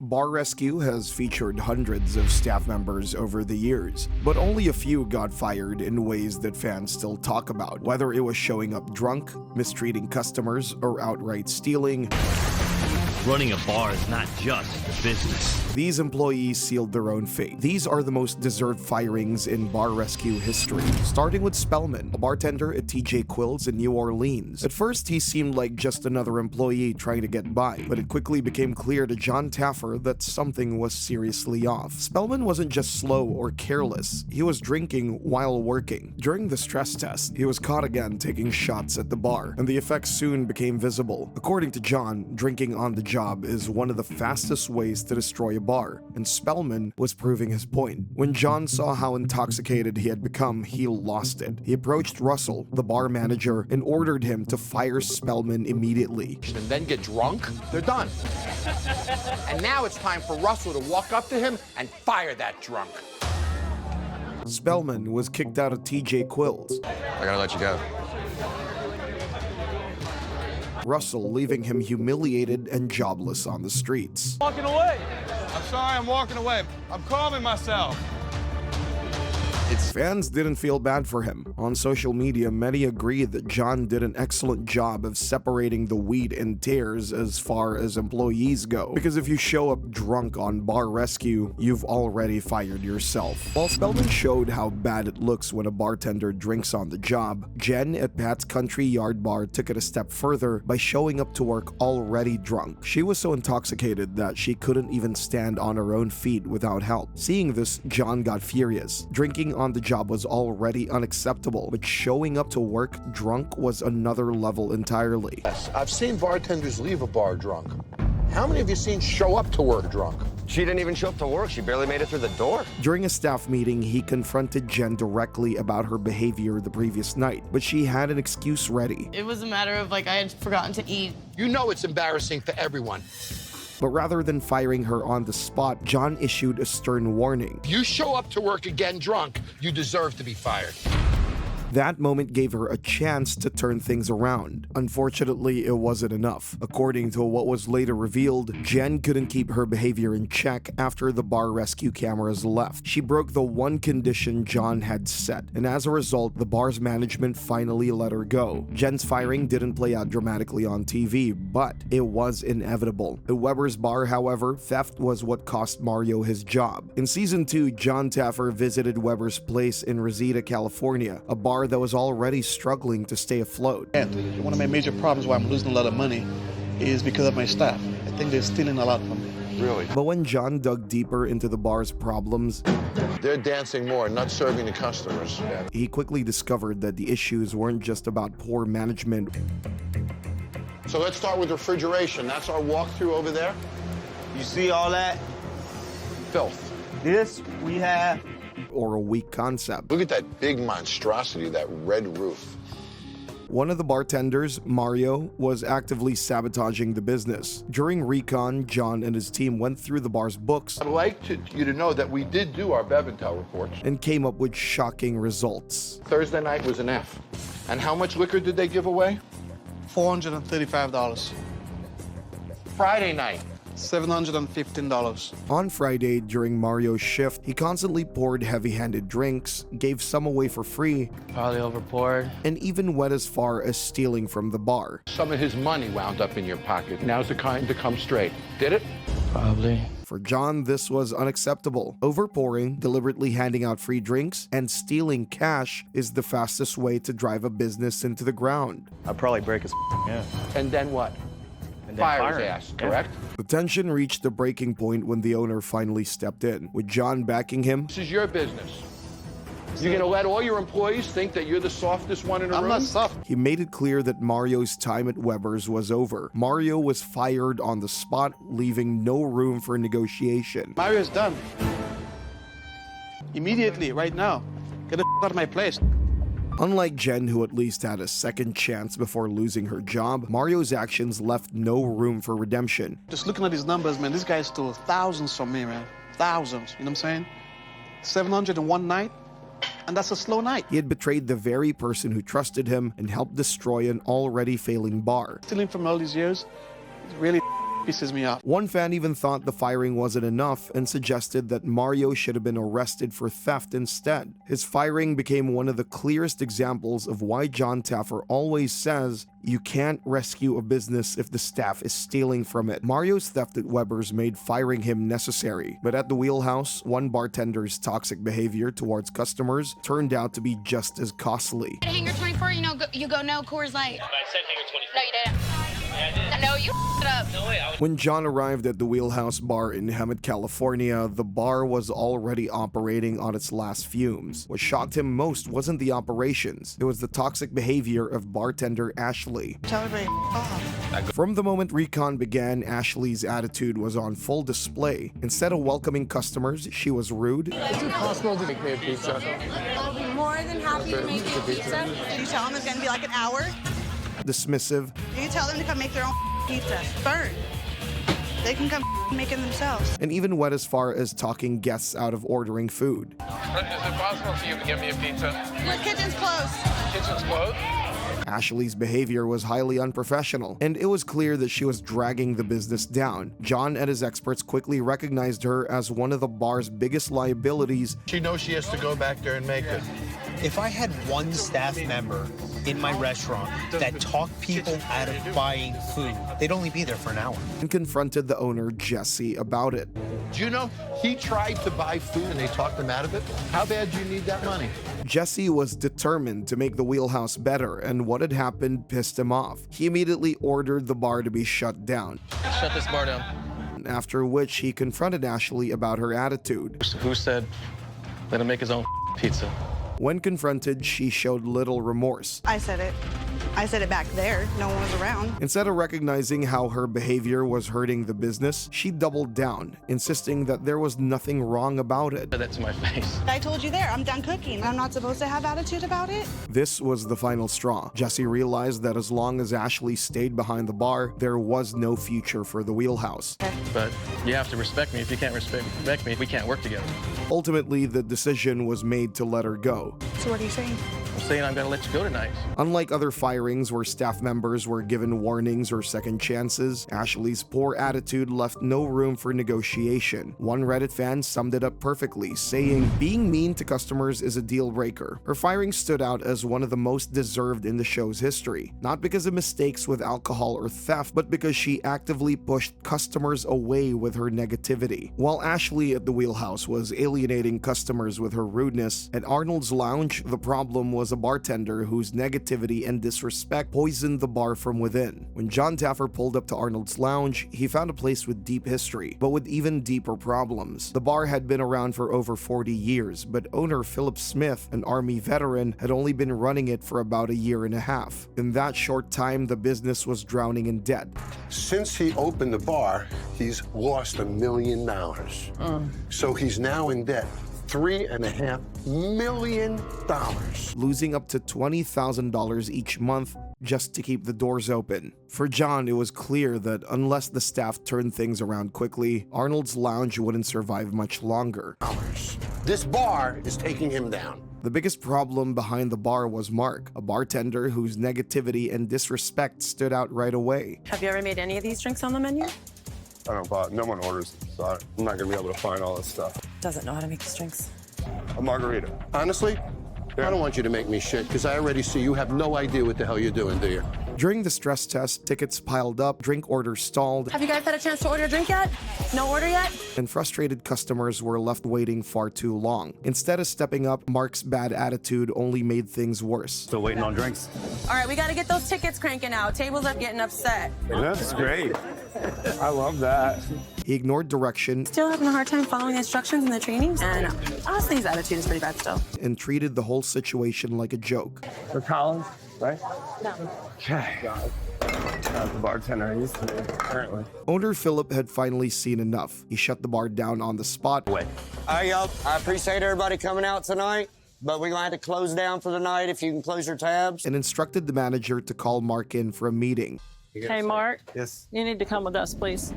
Bar Rescue has featured hundreds of staff members over the years, but only a few got fired in ways that fans still talk about, whether it was showing up drunk, mistreating customers, or outright stealing. Running a bar is not just a business. These employees sealed their own fate. These are the most deserved firings in Bar Rescue history. Starting with Spellman, a bartender at TJ Quill's in New Orleans. At first, he seemed like just another employee trying to get by, but it quickly became clear to John Taffer that something was seriously off. Spellman wasn't just slow or careless, he was drinking while working. During the stress test, he was caught again taking shots at the bar, and the effects soon became visible. According to John, drinking on the job is one of the fastest ways to destroy a bar, and Spellman was proving his point. When John saw how intoxicated he had become, he lost it. He approached Russell, the bar manager, and ordered him to fire Spellman immediately. And then get drunk, they're done. And now it's time for Russell to walk up to him and fire that drunk. Spellman was kicked out of TJ Quill's. I gotta let you go. Russell leaving him humiliated and jobless on the streets. Walking away. I'm sorry, I'm walking away. I'm calming myself. Fans didn't feel bad for him. On social media, many agreed that John did an excellent job of separating the wheat and tares as far as employees go. Because if you show up drunk on Bar Rescue, you've already fired yourself. While Spellman showed how bad it looks when a bartender drinks on the job, Jen at Pat's Country Yard Bar took it a step further by showing up to work already drunk. She was so intoxicated that she couldn't even stand on her own feet without help. Seeing this, John got furious. Drinking on the job was already unacceptable, but showing up to work drunk was another level entirely. Yes, I've seen bartenders leave a bar drunk. How many of you seen show up to work drunk? She didn't even show up to work. She barely made it through the door. During a staff meeting, he confronted Jen directly about her behavior the previous night, but she had an excuse ready. It was a matter of I had forgotten to eat. You know it's embarrassing for everyone. But rather than firing her on the spot, John issued a stern warning. If you show up to work again drunk, you deserve to be fired. That moment gave her a chance to turn things around. Unfortunately, it wasn't enough. According to what was later revealed, Jen couldn't keep her behavior in check after the bar rescue cameras left. She broke the one condition John had set, and as a result, the bar's management finally let her go. Jen's firing didn't play out dramatically on TV, but it was inevitable. At Weber's bar, however, theft was what cost Mario his job. In season 2, John Taffer visited Weber's place in Reseda, California, a bar that was already struggling to stay afloat. And one of my major problems why I'm losing a lot of money is because of my staff. I think they're stealing a lot from me. Really? But when John dug deeper into the bar's problems, They're dancing more, not serving the customers. he quickly discovered that the issues weren't just about poor management So let's start with refrigeration. That's our walkthrough over there. You see all that? Filth. This we have. or a weak concept. Look at that big monstrosity, that red roof. One of the bartenders, Mario, was actively sabotaging the business. During recon, John and his team went through the bar's books I'd like you to know that we did do our Bevintel reports. and came up with shocking results. Thursday night was an F. And how much liquor did they give away? $435. Friday night. $715. On Friday, during Mario's shift, he constantly poured heavy-handed drinks, gave some away for free, Probably overpoured. and even went as far as stealing from the bar. Some of his money wound up in your pocket. Now's the time to come straight. Did it? Probably. For John, this was unacceptable. Overpouring, deliberately handing out free drinks, and stealing cash is the fastest way to drive a business into the ground. I'd probably break his yeah. And then what? And then Fire his him. ass, Yeah. correct? The tension reached a breaking point when the owner finally stepped in. With John backing him, This is your business. You're gonna let all your employees think that you're the softest one in the I'm room? not soft. he made it clear that Mario's time at Weber's was over. Mario was fired on the spot, leaving no room for negotiation. Mario's done. Immediately, right now. Get the out of my place. Unlike Jen, who at least had a second chance before losing her job, Mario's actions left no room for redemption. Just looking at these numbers, man, this guy stole thousands from me, man. Thousands, you know what I'm saying? 700 in one night, and that's a slow night. He had betrayed the very person who trusted him and helped destroy an already failing bar. Stealing from all these years, it's really pisses me off. One fan even thought the firing wasn't enough and suggested that Mario should have been arrested for theft instead. His firing became one of the clearest examples of why John Taffer always says you can't rescue a business if the staff is stealing from it. Mario's theft at Weber's made firing him necessary, but at the Wheelhouse, one bartender's toxic behavior towards customers turned out to be just as costly. Hanger 24, you go no Coors Light. I said Hanger 24. No, you didn't. Yeah, I did. No, you it up. No way. When John arrived at the Wheelhouse Bar in Hemet, California, the bar was already operating on its last fumes. What shocked him most wasn't the operations, it was the toxic behavior of bartender Ashley. Tell everybody off. From the moment recon began, Ashley's attitude was on full display. Instead of welcoming customers, she was rude, Is it possible to make me a pizza? I'll be more than happy to make you a pizza. You tell them it's gonna be like an hour. dismissive, You tell them to come make their own pizza. Burn. They can come make it themselves. and even went as far as talking guests out of ordering food. Is it possible for you to get me a pizza? Your kitchen's closed. Kitchen's closed? Ashley's behavior was highly unprofessional, and it was clear that she was dragging the business down. John and his experts quickly recognized her as one of the bar's biggest liabilities. She knows she has to go back there and make it. If I had one staff member in my restaurant that talked people out of buying food, they'd only be there for an hour. And confronted the owner, Jesse, about it. Do you know he tried to buy food and they talked him out of it? How bad do you need that money? Jesse was determined to make the Wheelhouse better, and what had happened pissed him off. He immediately ordered the bar to be shut down. Shut this bar down. After which he confronted Ashley about her attitude. Who said let him make his own pizza? When confronted, she showed little remorse. I said it. I said it back there. No one was around. Instead of recognizing how her behavior was hurting the business, she doubled down, insisting that there was nothing wrong about it. Said that to my face. I told you there, I'm done cooking. I'm not supposed to have attitude about it. This was the final straw. Jesse realized that as long as Ashley stayed behind the bar, there was no future for the Wheelhouse. But you have to respect me. If you can't respect me, we can't work together. Ultimately, the decision was made to let her go. So what are you saying? I'm saying I'm gonna let you go tonight. Unlike other firings where staff members were given warnings or second chances, Ashley's poor attitude left no room for negotiation. One Reddit fan summed it up perfectly, saying, "Being mean to customers is a deal breaker." Her firing stood out as one of the most deserved in the show's history, not because of mistakes with alcohol or theft, but because she actively pushed customers away with her negativity. While Ashley at the Wheelhouse was alienating customers with her rudeness, at Arnold's Lounge, the problem was a bartender whose negativity and disrespect poisoned the bar from within. When John Taffer pulled up to Arnold's Lounge, he found a place with deep history, but with even deeper problems. The bar had been around for over 40 years, but owner Philip Smith, an Army veteran, had only been running it for about a year and a half. In that short time, the business was drowning in debt. Since he opened the bar, he's lost $1 million. So he's now in debt. $3.5 million. Losing up to $20,000 each month just to keep the doors open. For John, it was clear that unless the staff turned things around quickly, Arnold's Lounge wouldn't survive much longer. This bar is taking him down. The biggest problem behind the bar was Mark, a bartender whose negativity and disrespect stood out right away. Have you ever made any of these drinks on the menu? I don't know, no one orders, so I'm not gonna be able to find all this stuff. Doesn't know how to make these drinks. A margarita. Honestly, I don't want you to make me shit, because I already see you have no idea what the hell you're doing, do you? During the stress test, tickets piled up, drink orders stalled, Have you guys had a chance to order a drink yet? No order yet? and frustrated customers were left waiting far too long. Instead of stepping up, Mark's bad attitude only made things worse. Still waiting on drinks. All right, we got to get those tickets cranking out. Tables are getting upset. That's great. I love that. He ignored direction Still having a hard time following the instructions in the trainings? And honestly, his attitude is pretty bad still. and treated the whole situation like a joke. For Collins, right? No. Okay. That's the bartender I used to be, currently. Owner Philip had finally seen enough. He shut the bar down on the spot. All right, y'all. I appreciate everybody coming out tonight, but we're going to have to close down for the night if you can close your tabs. And instructed the manager to call Mark in for a meeting. Hey, Mark. Yes. You need to come with us, please.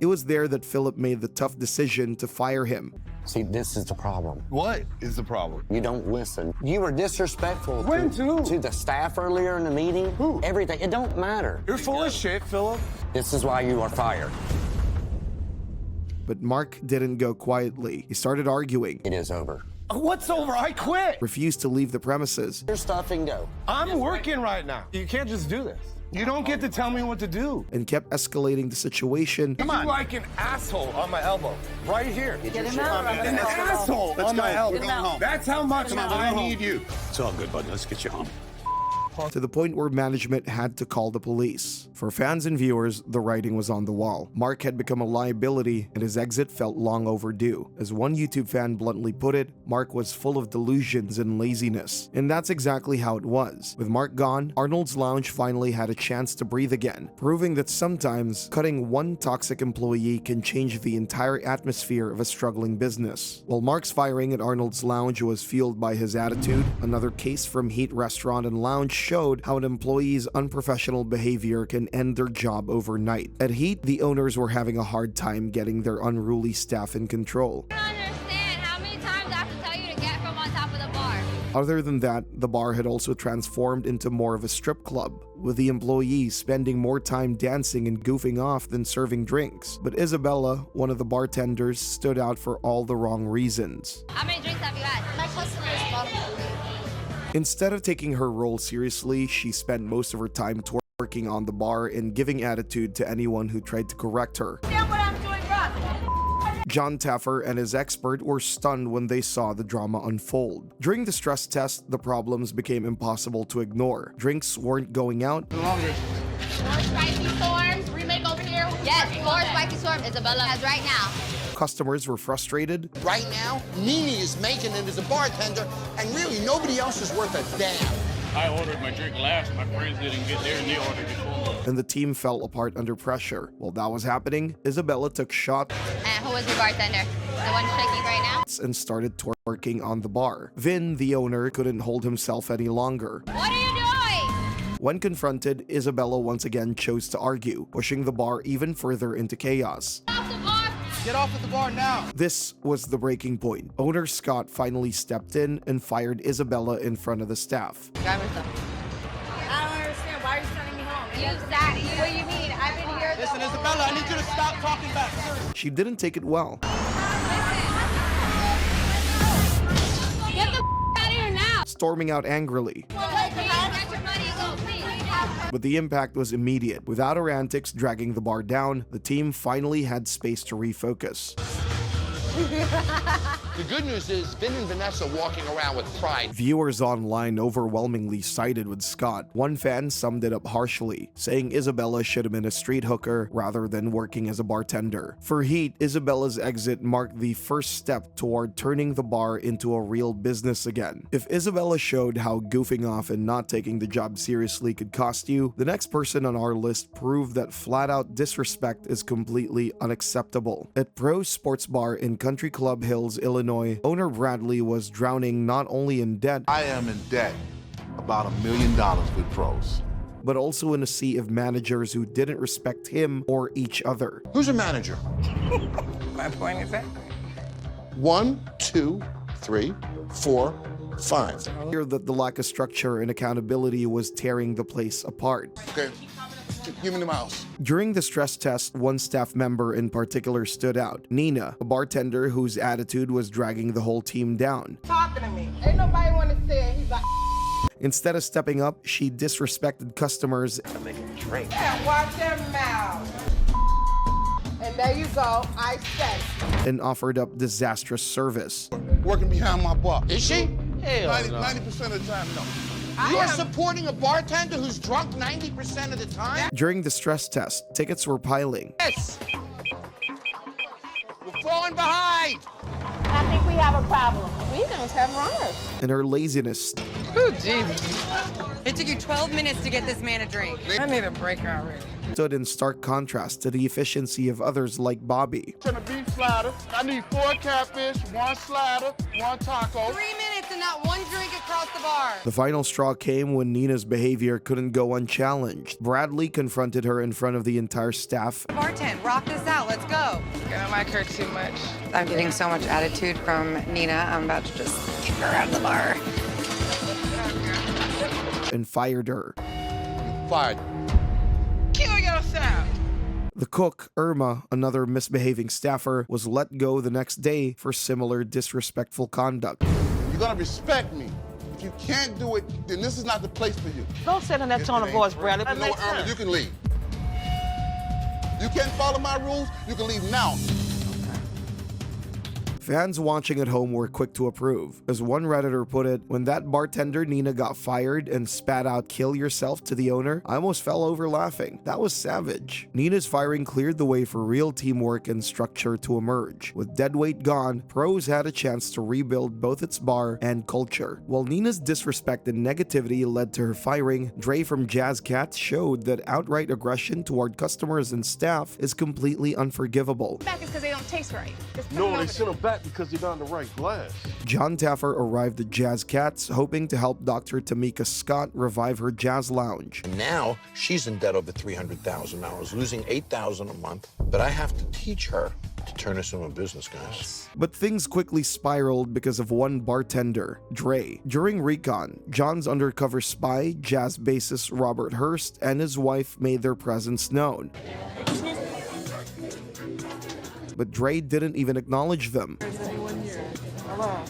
It was there that Philip made the tough decision to fire him. See, this is the problem. What is the problem? You don't listen. You were disrespectful When to the staff earlier in the meeting. Who? Everything. It don't matter. You're full of shit, Philip. This is why you are fired. But Mark didn't go quietly. He started arguing, It is over. What's over? I quit. refused to leave the premises, Your stuff and go. I'm working right now. You can't just do this. You don't get to tell me what to do. and kept escalating the situation Come on. Like an asshole on my elbow. Right here. Get him out. An asshole on my elbow. That's how much I need you. It's all good, buddy. Let's get you home. to the point where management had to call the police. For fans and viewers, the writing was on the wall. Mark had become a liability, and his exit felt long overdue. As one YouTube fan bluntly put it, Mark was full of delusions and laziness. And that's exactly how it was. With Mark gone, Arnold's Lounge finally had a chance to breathe again, proving that sometimes cutting one toxic employee can change the entire atmosphere of a struggling business. While Mark's firing at Arnold's Lounge was fueled by his attitude, another case from Heat Restaurant and Lounge showed how an employee's unprofessional behavior can end their job overnight. At Heat, the owners were having a hard time getting their unruly staff in control. I don't understand how many times I have to tell you to get from on top of the bar. Other than that, the bar had also transformed into more of a strip club, with the employees spending more time dancing and goofing off than serving drinks. But Isabella, one of the bartenders, stood out for all the wrong reasons. How many drinks have you had? My customers bought them for me. Instead of taking her role seriously, she spent most of her time twerking on the bar and giving attitude to anyone who tried to correct her. What I'm doing wrong. John Taffer and his expert were stunned when they saw the drama unfold. During the stress test, the problems became impossible to ignore. Drinks weren't going out. More spicy storms. Remake over here. Yes, more spicy storm. Isabella has right now. Customers were frustrated. Right now, Nene is making it as a bartender, and really nobody else is worth a damn. I ordered my drink last. My friends didn't get there, and they ordered before. And the team fell apart under pressure. While that was happening, Isabella took shots And who is your bartender? The one shaking right now? and started twerking on the bar. Vin, the owner, couldn't hold himself any longer. What are you doing? When confronted, Isabella once again chose to argue, pushing the bar even further into chaos. Off the bar. Get off at the bar now. This was the breaking point. Owner Scott finally stepped in and fired Isabella in front of the staff. Drive yourself. I don't understand. Why are you sending me home? You sat. What do you mean? I've been here. Listen, Isabella, I need you to stop talking back. She didn't take it well. Get the out of here now. Storming out angrily. Get your money and go, please. But the impact was immediate. Without her antics dragging the bar down, the team finally had space to refocus. The good news is Vin and Vanessa walking around with pride. Viewers online overwhelmingly sided with Scott. One fan summed it up harshly, saying Isabella should have been a street hooker rather than working as a bartender. For Heat, Isabella's exit marked the first step toward turning the bar into a real business again. If Isabella showed how goofing off and not taking the job seriously could cost you, the next person on our list proved that flat-out disrespect is completely unacceptable. At Pro's Sports Bar in Country Club Hills, Illinois, owner Bradley was drowning not only in debt, I am in debt about $1 million with pros, but also in a sea of managers who didn't respect him or each other. Who's a manager? My point is that. 1, 2, 3, 4, 5. Clear that the lack of structure and accountability was tearing the place apart. Okay, give me the mouse. During the stress test, one staff member in particular stood out. Nina, a bartender whose attitude was dragging the whole team down. Talking to me. Ain't nobody want to say it. He's like, Instead of stepping up, she disrespected customers yeah, watch their mouth. And there you go. I said. and offered up disastrous service. Working behind my bar. Is she? 90% of the time, no. You're supporting a bartender who's drunk 90% of the time? During the stress test, tickets were piling. Yes. We're falling behind. I think we have a problem. We don't have runners. And her laziness Oh, Jesus. It took you 12 minutes to get this man a drink. I need a break already. stood in stark contrast to the efficiency of others like Bobby. A beef slider. I need 4 catfish, 1 slider, 1 taco. 3 minutes and not one drink across the bar. The final straw came when Nina's behavior couldn't go unchallenged. Bradley confronted her in front of the entire staff Bartend, rock this out. Let's go. like her too much. I'm getting so much attitude from Nina. I'm about to just kick her out of the bar. And fired her. Fired. Kill yourself. The cook, Irma, another misbehaving staffer, was let go the next day for similar disrespectful conduct. You're gonna respect me. If you can't do it, then this is not the place for you. Don't sit in that tone of voice, Bradley. You know what, Irma, you can leave. You can't follow my rules, you can leave now. Fans watching at home were quick to approve. As one Redditor put it, when that bartender Nina got fired and spat out "kill yourself" to the owner, I almost fell over laughing. That was savage. Nina's firing cleared the way for real teamwork and structure to emerge. With deadweight gone, Pros had a chance to rebuild both its bar and culture. While Nina's disrespect and negativity led to her firing, Dre from Jazz Cats showed that outright aggression toward customers and staff is completely unforgivable. Back is because they don't taste right. No, they sent them back because you're not in the right glass. John Taffer arrived at Jazz Cats, hoping to help Dr. Tamika Scott revive her jazz lounge. And now she's in debt over $300,000, losing $8,000 a month. But I have to teach her to turn this into a business, guys. But things quickly spiraled because of one bartender, Dre. During recon, John's undercover spy, jazz bassist Robert Hurst, and his wife made their presence known. But Dre didn't even acknowledge them. Is anyone here? Hello.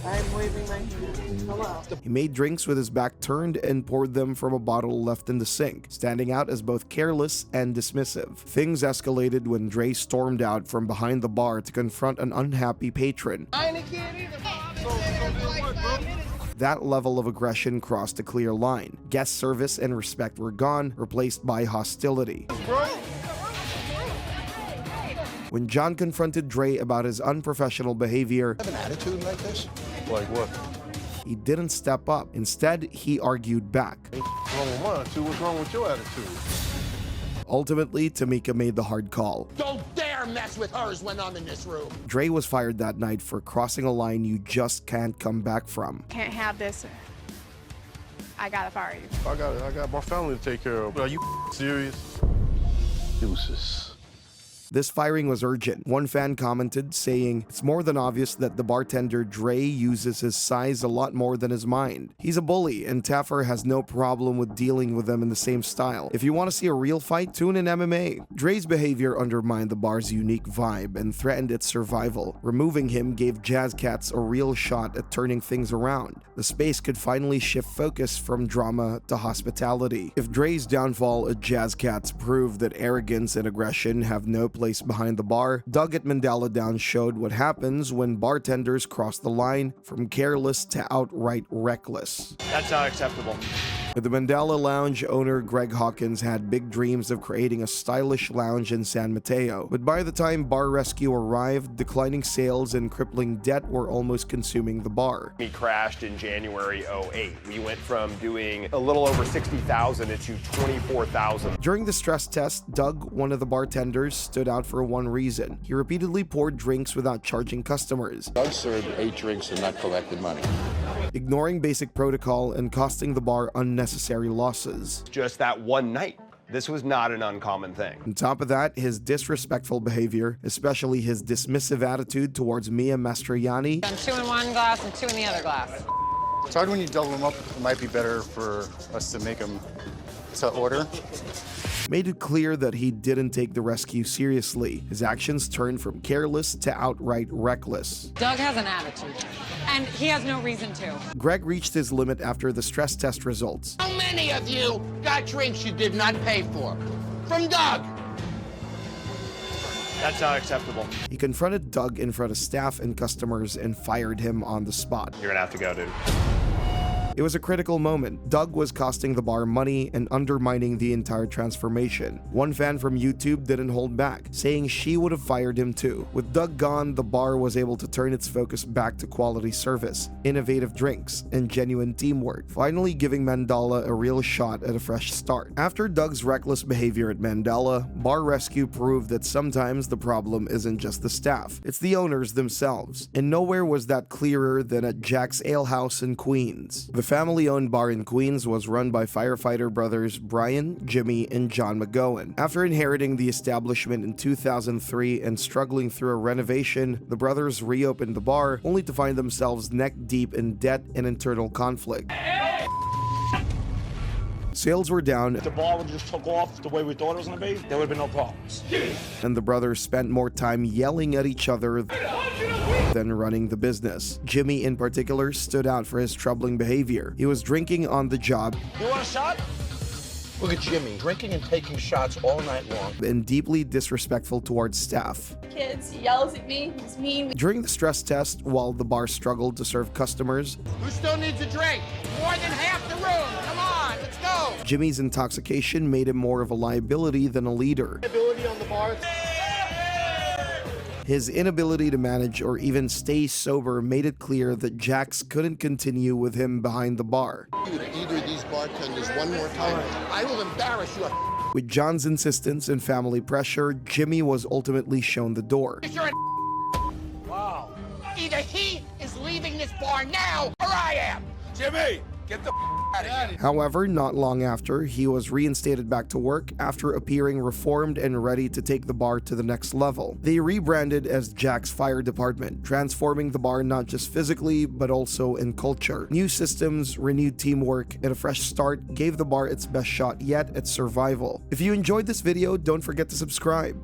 I'm waving my hand. Hello. He made drinks with his back turned and poured them from a bottle left in the sink, standing out as both careless and dismissive. Things escalated when Dre stormed out from behind the bar to confront an unhappy patron. I ain't a kid either. That level of aggression crossed a clear line. Guest service and respect were gone, replaced by hostility. When John confronted Dre about his unprofessional behavior, Have an attitude like this? Like what? he didn't step up. Instead, he argued back. What's wrong with mine, too? What's wrong with your attitude? Ultimately, Tamika made the hard call. Don't dare mess with hers when I'm in this room. Dre was fired that night for crossing a line you just can't come back from. Can't have this. I gotta fire you. I got my family to take care of. Are you serious? Deuces. This firing was urgent. One fan commented, saying, "It's more than obvious that the bartender Dre uses his size a lot more than his mind. He's a bully, and Taffer has no problem with dealing with them in the same style. If you want to see a real fight, tune in MMA." Dre's behavior undermined the bar's unique vibe and threatened its survival. Removing him gave Jazz Cats a real shot at turning things around. The space could finally shift focus from drama to hospitality. If Dre's downfall at Jazz Cats proved that arrogance and aggression have no place behind the bar, Doug at Mandela Down showed what happens when bartenders cross the line from careless to outright reckless. That's not acceptable. The Mandela Lounge owner Greg Hawkins had big dreams of creating a stylish lounge in San Mateo, but by the time Bar Rescue arrived, declining sales and crippling debt were almost consuming the bar. We crashed in January 08. We went from doing a little over 60,000 to 24,000. During the stress test, Doug, one of the bartenders, stood out for one reason. He repeatedly poured drinks without charging customers. Doug served 8 drinks and not collected money. Ignoring basic protocol and costing the bar unnecessary losses. Just that one night. This was not an uncommon thing. On top of that, his disrespectful behavior, especially his dismissive attitude towards Mia Mastriani, I'm 2 in one glass and 2 in the other glass. It's hard when you double them up. It might be better for us to make them to order. made it clear that he didn't take the rescue seriously. His actions turned from careless to outright reckless. Doug has an attitude, and he has no reason to. Greg reached his limit after the stress test results. How many of you got drinks you did not pay for? From Doug! That's not acceptable. He confronted Doug in front of staff and customers and fired him on the spot. You're gonna have to go, dude. It was a critical moment. Doug was costing the bar money and undermining the entire transformation. One fan from YouTube didn't hold back, saying she would have fired him too. With Doug gone, the bar was able to turn its focus back to quality service, innovative drinks, and genuine teamwork, finally giving Mandala a real shot at a fresh start. After Doug's reckless behavior at Mandala, Bar Rescue proved that sometimes the problem isn't just the staff, it's the owners themselves. And nowhere was that clearer than at Jack's Ale House in Queens. The The family-owned bar in Queens was run by firefighter brothers Brian, Jimmy, and John McGowan. After inheriting the establishment in 2003 and struggling through a renovation, the brothers reopened the bar only to find themselves neck-deep in debt and internal conflict. Sales were down, If the bar would just took off the way we thought it was going to be, there would have been no problems. and the brothers spent more time yelling at each other than running the business. Jimmy, in particular, stood out for his troubling behavior. He was drinking on the job You want a shot? Look at Jimmy, drinking and taking shots all night long. and deeply disrespectful towards staff. Kids, he yells at me, he's mean. During the stress test, while the bar struggled to serve customers, Who still needs a drink? More than half the room. Come on, let's go. Jimmy's intoxication made him more of a liability than a leader. Ability on the bar. His inability to manage or even stay sober made it clear that Jax couldn't continue with him behind the bar. Either of these bartenders one more time. I will embarrass you. With John's insistence and family pressure, Jimmy was ultimately shown the door. You're an wow. Either he is leaving this bar now, or I am. Jimmy, get the out of here. However, not long after, he was reinstated back to work after appearing reformed and ready to take the bar to the next level. They rebranded as Jack's Fire Department, transforming the bar not just physically, but also in culture. New systems, renewed teamwork, and a fresh start gave the bar its best shot yet at survival. If you enjoyed this video, don't forget to subscribe.